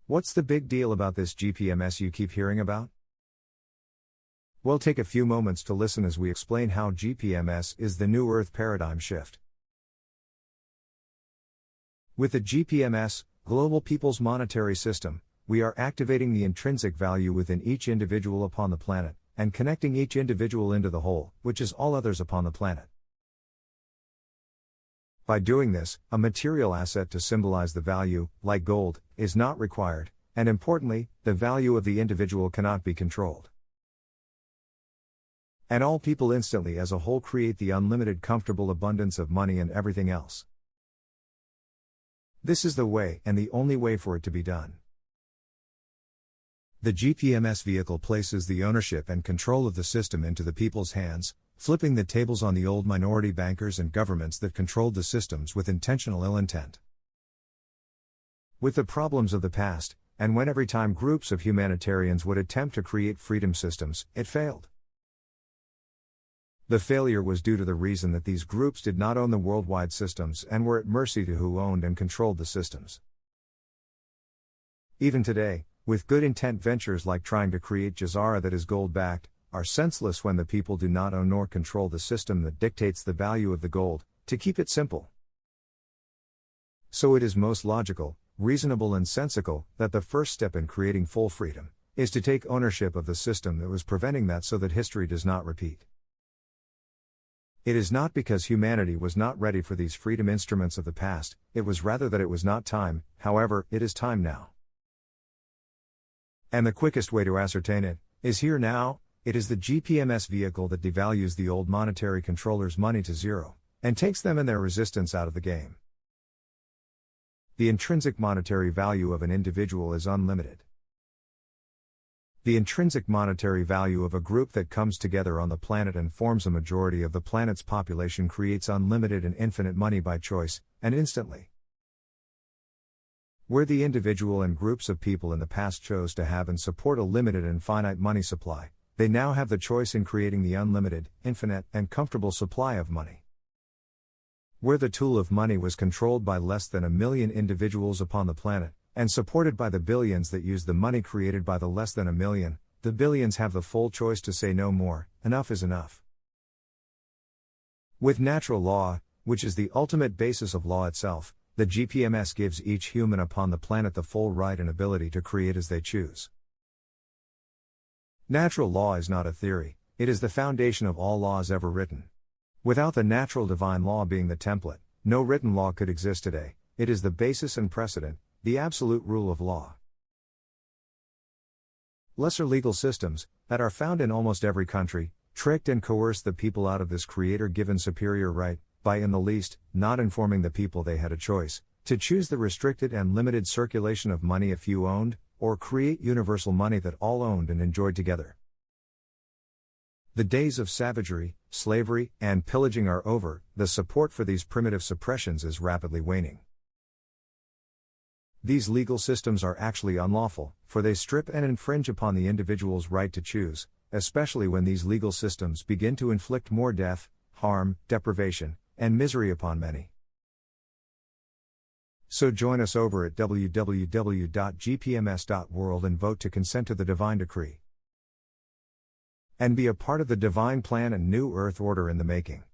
What's the big deal about this GPMS you keep hearing about? Well, take a few moments to listen as we explain how GPMS is the new Earth paradigm shift. With the GPMS, Global People's Monetary System, we are activating the intrinsic value within each individual upon the planet, and connecting each individual into the whole, which is all others upon the planet. By doing this, a material asset to symbolize the value, like gold, is not required, and importantly, the value of the individual cannot be controlled. And all people instantly as a whole create the unlimited comfortable abundance of money and everything else. This is the way, and the only way for it to be done. The GPMS vehicle places the ownership and control of the system into the people's hands, flipping the tables on the old minority bankers and governments that controlled the systems with intentional ill intent. With the problems of the past, and when every time groups of humanitarians would attempt to create freedom systems, it failed. The failure was due to the reason that these groups did not own the worldwide systems and were at mercy to who owned and controlled the systems. Even today, with good intent ventures like trying to create Jazara that is gold-backed, are senseless when the people do not own nor control the system that dictates the value of the gold, to keep it simple. So it is most logical, reasonable and sensical, that the first step in creating full freedom, is to take ownership of the system that was preventing that so that history does not repeat. It is not because humanity was not ready for these freedom instruments of the past, it was rather that it was not time, however, it is time now. And the quickest way to ascertain it, is here now. It is the GPMS vehicle that devalues the old monetary controllers' money to zero, and takes them and their resistance out of the game. The intrinsic monetary value of an individual is unlimited. The intrinsic monetary value of a group that comes together on the planet and forms a majority of the planet's population creates unlimited and infinite money by choice, and instantly. Where the individual and groups of people in the past chose to have and support a limited and finite money supply, they now have the choice in creating the unlimited, infinite, and comfortable supply of money. Where the tool of money was controlled by less than 1 million individuals upon the planet, and supported by the billions that use the money created by the less than 1 million, the billions have the full choice to say no more, enough is enough. With natural law, which is the ultimate basis of law itself, the GPMS gives each human upon the planet the full right and ability to create as they choose. Natural law is not a theory, it is the foundation of all laws ever written. Without the natural divine law being the template, no written law could exist today. It is the basis and precedent, the absolute rule of law. Lesser legal systems, that are found in almost every country, tricked and coerced the people out of this creator-given superior right, by in the least, not informing the people they had a choice, to choose the restricted and limited circulation of money a few owned, or create universal money that all owned and enjoyed together. The days of savagery, slavery, and pillaging are over. The support for these primitive suppressions is rapidly waning. These legal systems are actually unlawful, for they strip and infringe upon the individual's right to choose, especially when these legal systems begin to inflict more death, harm, deprivation, and misery upon many. So join us over at www.gpms.world and vote to consent to the divine decree. And be a part of the divine plan and new earth order in the making.